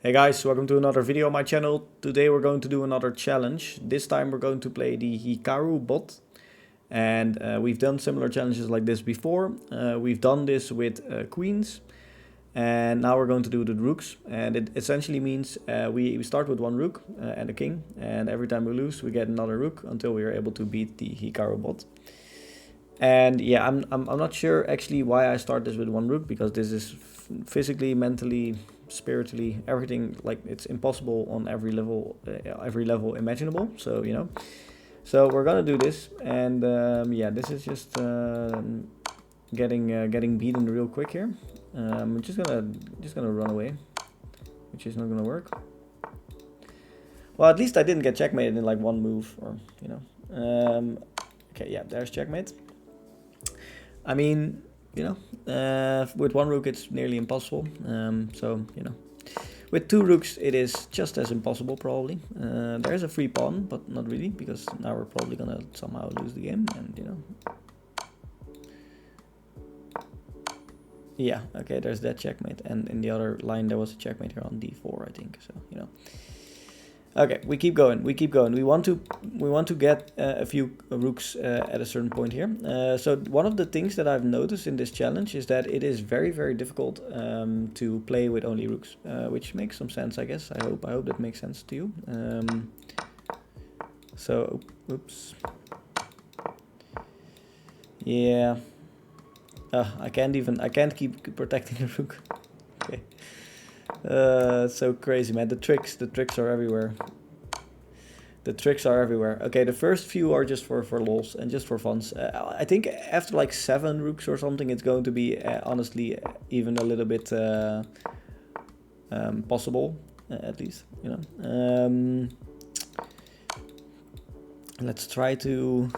Hey guys, welcome to another video on my channel. Today we're going to do another challenge. This time we're going to play the Hikaru bot. And we've done similar challenges like this before. We've done this with queens. And now we're going to do the rooks. And it essentially means we start with one rook and a king. And every time we lose, we get another rook until we are able to beat the Hikaru bot. And yeah, I'm not sure actually why I start this with one rook, because this is physically, mentally, spiritually, everything, like it's impossible on every level imaginable. So so we're gonna do this, and yeah, this is just getting beaten real quick here. I'm just gonna run away, which is not gonna work. Well, at least I didn't get checkmated in like one move, or okay, yeah, there's checkmate. I mean, with one rook it's nearly impossible. So, with two rooks it is just as impossible probably. There's a free pawn, but not really, because now we're probably gonna somehow lose the game, and yeah, okay, there's that checkmate, and in the other line there was a checkmate here on d4, I think. So, okay, we keep going. We want to get a few rooks at a certain point here. So one of the things that I've noticed in this challenge is that it is very, very difficult to play with only rooks, which makes some sense, I guess. I hope that makes sense to you. So, oops. Yeah. I can't keep protecting the rook. Okay. It's so crazy, man. The tricks are everywhere. The tricks are everywhere. Okay, the first few are just for lols and just for funs. I think after like 7 rooks or something, it's going to be honestly even a little bit possible, at least. Let's try to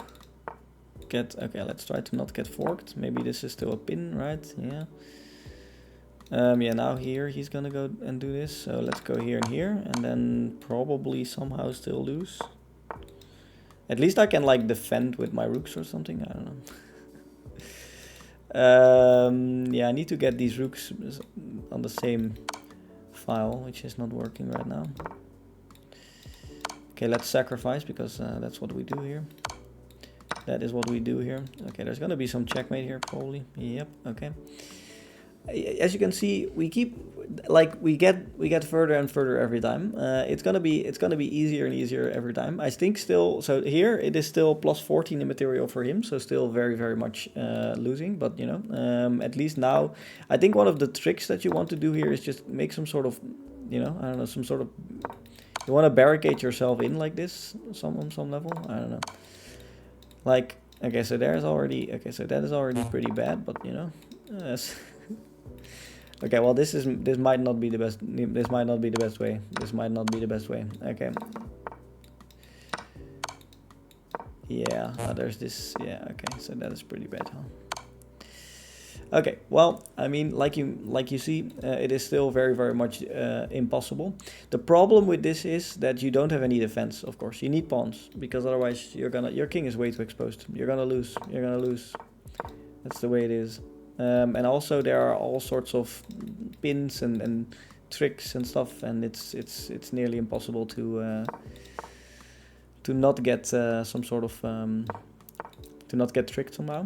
get. Okay, let's try to not get forked. Maybe this is still a pin, right? Yeah. Yeah, now here he's gonna go and do this, so let's go here and here, and then probably somehow still lose. At least I can like defend with my rooks or something, I don't know. Yeah, I need to get these rooks on the same file, which is not working right now. Okay, let's sacrifice, because that's what we do here. That is what we do here. Okay, there's gonna be some checkmate here probably. Yep, okay. As you can see, we get further and further every time. It's gonna be easier and easier every time. I think still. So here it is still plus 14 in material for him, so still very, very much losing. But at least now, I think one of the tricks that you want to do here is just make some sort of, I don't know, some sort of. You want to barricade yourself in like this, on some level. I don't know. Like, okay, so there's already. Okay, so that is already pretty bad, but okay, well this might not be the best. This might not be the best way. This might not be the best way. Okay. Yeah, there's this. Yeah, okay, so that is pretty bad, huh? Okay, well, I mean, like you see, it is still very, very much impossible. The problem with this is that you don't have any defense. Of course, you need pawns, because otherwise your king is way too exposed. You're gonna lose. You're gonna lose. That's the way it is. And also there are all sorts of pins and tricks and stuff, and it's nearly impossible to not get some sort of to not get tricked somehow.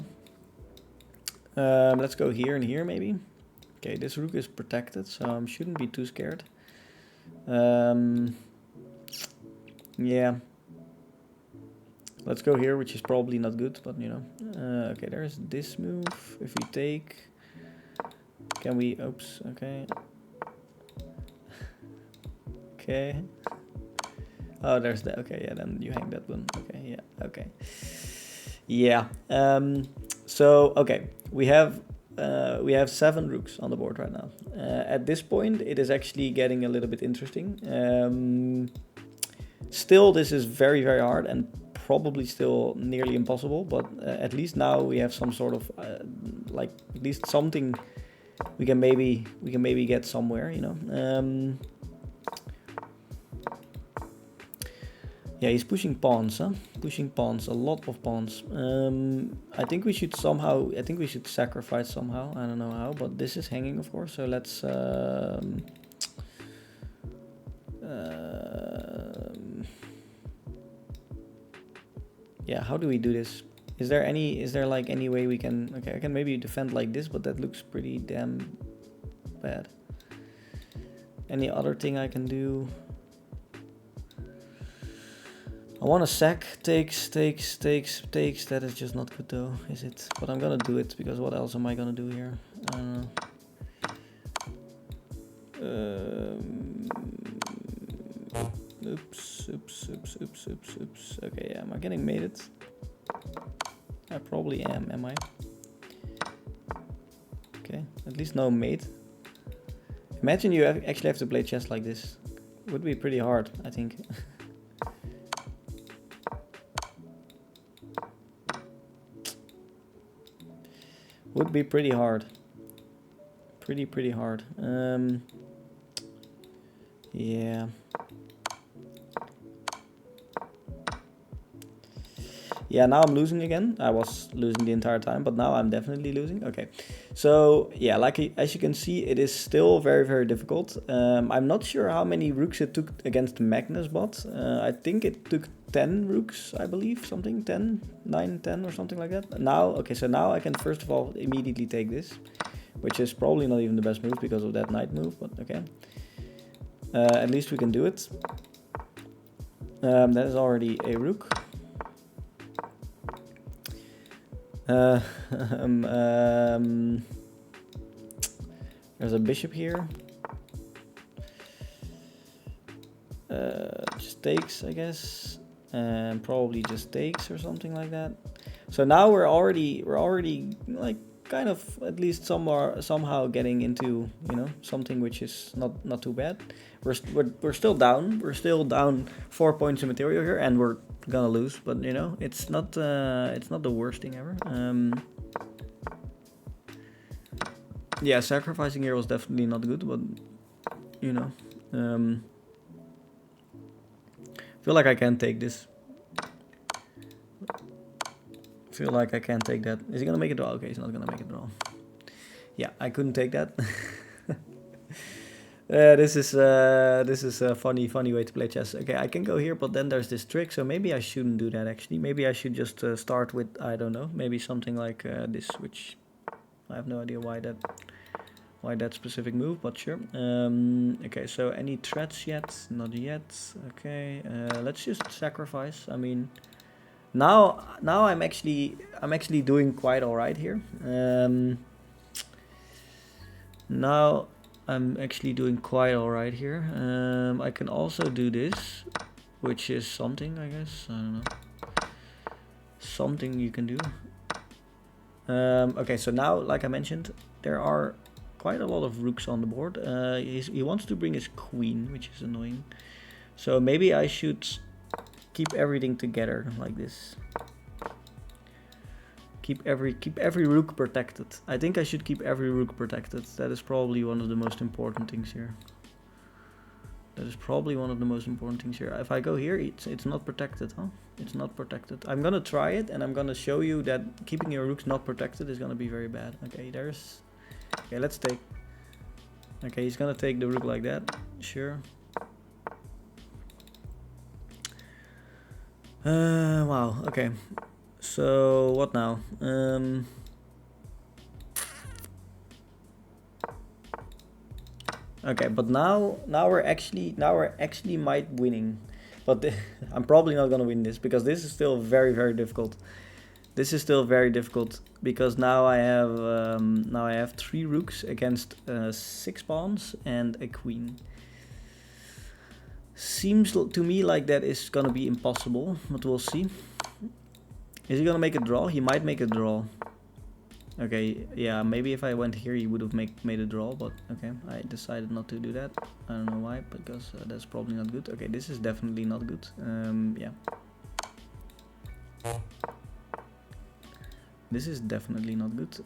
Let's go here and here maybe. Okay, this rook is protected, so I shouldn't be too scared. Yeah. Let's go here, which is probably not good, but okay, there's this move. If we take, can we, oops, okay. Okay. Oh, there's that, okay, yeah, then you hang that one, okay, yeah, okay. Yeah, so, okay, we have 7 rooks on the board right now. At this point, it is actually getting a little bit interesting. Still, this is very, very hard, and probably still nearly impossible, but at least now we have some sort of like at least something we can maybe get somewhere, Yeah, he's pushing pawns, huh? Pushing pawns, a lot of pawns. I think we should sacrifice somehow. I don't know how, but this is hanging, of course. So let's Yeah, how do we do this? Is there like any way we can... Okay, I can maybe defend like this, but that looks pretty damn bad. Any other thing I can do? I want to sack, takes. That is just not good though, is it? But I'm gonna do it, because what else am I gonna do here? I don't know. Oops. Okay, yeah, am I getting mated? I probably am I? Okay, at least no mate. Imagine you actually have to play chess like this. Would be pretty hard, I think. Would be pretty hard. Pretty hard. Yeah. Yeah, now I'm losing again. I was losing the entire time, but now I'm definitely losing. Okay, so yeah, like as you can see, it is still very difficult. I'm not sure how many rooks it took against Magnus bot. I think it took 10 rooks, I believe, something, 10, 9, 10 or something like that. Now, okay, so now I can first of all immediately take this, which is probably not even the best move because of that knight move, but okay. At least we can do it. That is already a rook. There's a bishop here. Just takes, I guess, and probably just takes or something like that. So now we're already like kind of at least somehow getting into, you know, something which is not too bad. We're still down. We're still down 4 points in material here, and we're gonna lose. But you know, it's not the worst thing ever. Yeah, sacrificing here was definitely not good, but you know, I feel like I can't take this. Feel like I can't take that. Is he gonna make it draw? Okay, he's not gonna make it draw. Yeah, I couldn't take that. This is a funny way to play chess. Okay, I can go here, but then there's this trick, so maybe I shouldn't do that actually. Maybe I should just start with, I don't know, maybe something like this, which I have no idea why that specific move, but sure. Okay, so any threats yet? Not yet. Okay, let's just sacrifice. I mean, now I'm actually doing quite all right here. Now I'm actually doing quite all right here. I can also do this, which is something, I guess. I don't know. Something you can do. Okay, so now, like I mentioned, there are quite a lot of rooks on the board. He wants to bring his queen, which is annoying. So maybe I should keep everything together like this. Keep every rook protected. I think I should keep every rook protected. That is probably one of the most important things here. If I go here, it's not protected, huh? It's not protected. I'm gonna try it, and I'm gonna show you that keeping your rooks not protected is gonna be very bad. Okay, okay, let's take. Okay, he's gonna take the rook like that. Sure. Wow. Okay. So what now? Okay, but now we're actually might winning, but I'm probably not gonna win this because this is still very difficult. This is still very difficult because now I have 3 rooks against 6 pawns and a queen. Seems to me like that is gonna be impossible, but we'll see. Is he gonna make a draw? He might make a draw. Okay, yeah, maybe if I went here he would have made a draw, but okay, I decided not to do that. I don't know why, because that's probably not good. Okay, this is definitely not good. Yeah. This is definitely not good.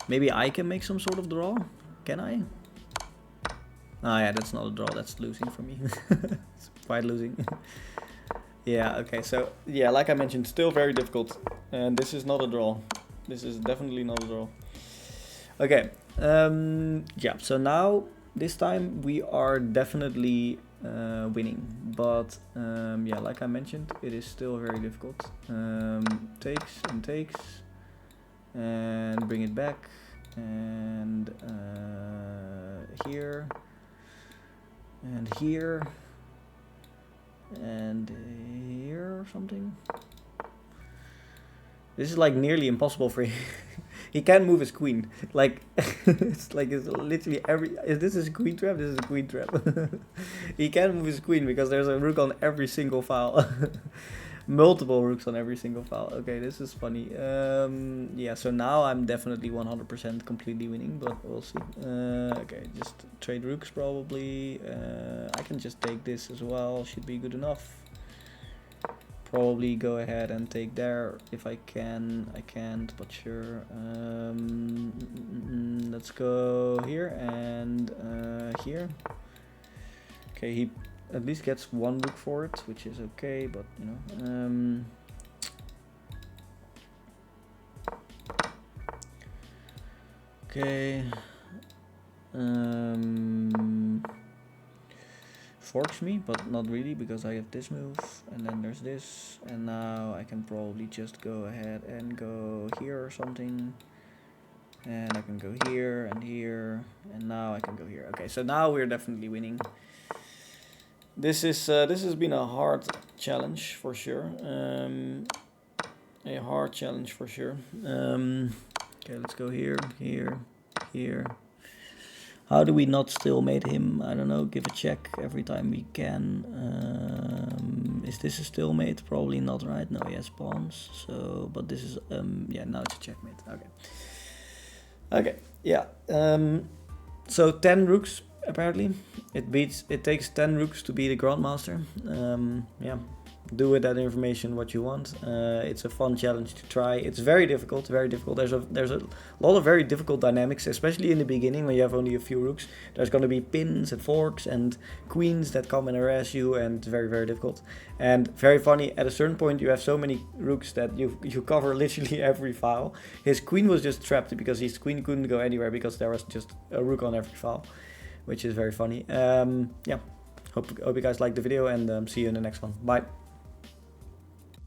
Maybe I can make some sort of draw? Can I? Oh yeah, that's not a draw, that's losing for me. It's quite losing. Yeah, okay, so yeah, like I mentioned, still very difficult. And this is not a draw. This is definitely not a draw. Okay, yeah, so now, this time we are definitely winning. But yeah, like I mentioned, it is still very difficult. Takes and takes, and bring it back, and here, and here, and here or something. This is like nearly impossible for him. He can't move his queen. Like it's literally every. Is this a queen trap? This is a queen trap. He can't move his queen because there's a rook on every single file. Multiple rooks on every single file. Okay, this is funny. Yeah, so now I'm definitely 100% completely winning, but we'll see. Okay, just trade rooks probably. I can just take this as well. Should be good enough. Probably go ahead and take there if I can. I can't, but sure. Let's go here and here. Okay, he at least gets one rook for it, which is okay, but you know. Okay. Forks me, but not really, because I have this move, and then there's this, and now I can probably just go ahead and go here or something, and I can go here, and now I can go here. Okay, so now we're definitely winning. This has been a hard challenge for sure. A hard challenge for sure. Okay, let's go here, here, here. How do we not stalemate him? I don't know, give a check every time we can. Is this a stalemate? Probably not, right? No, he has pawns. So, but this is, yeah, now it's a checkmate. Okay. Okay, yeah. So 10 rooks, apparently. It takes 10 rooks to beat a grandmaster. Yeah. Do with that information what you want. It's a fun challenge to try. It's very difficult, very difficult. There's a lot of very difficult dynamics, especially in the beginning when you have only a few rooks. There's going to be pins and forks and queens that come and harass you, and very, very difficult. And very funny, at a certain point you have so many rooks that you cover literally every file. His queen was just trapped because his queen couldn't go anywhere because there was just a rook on every file, which is very funny. Yeah, hope you guys liked the video, and see you in the next one. Bye.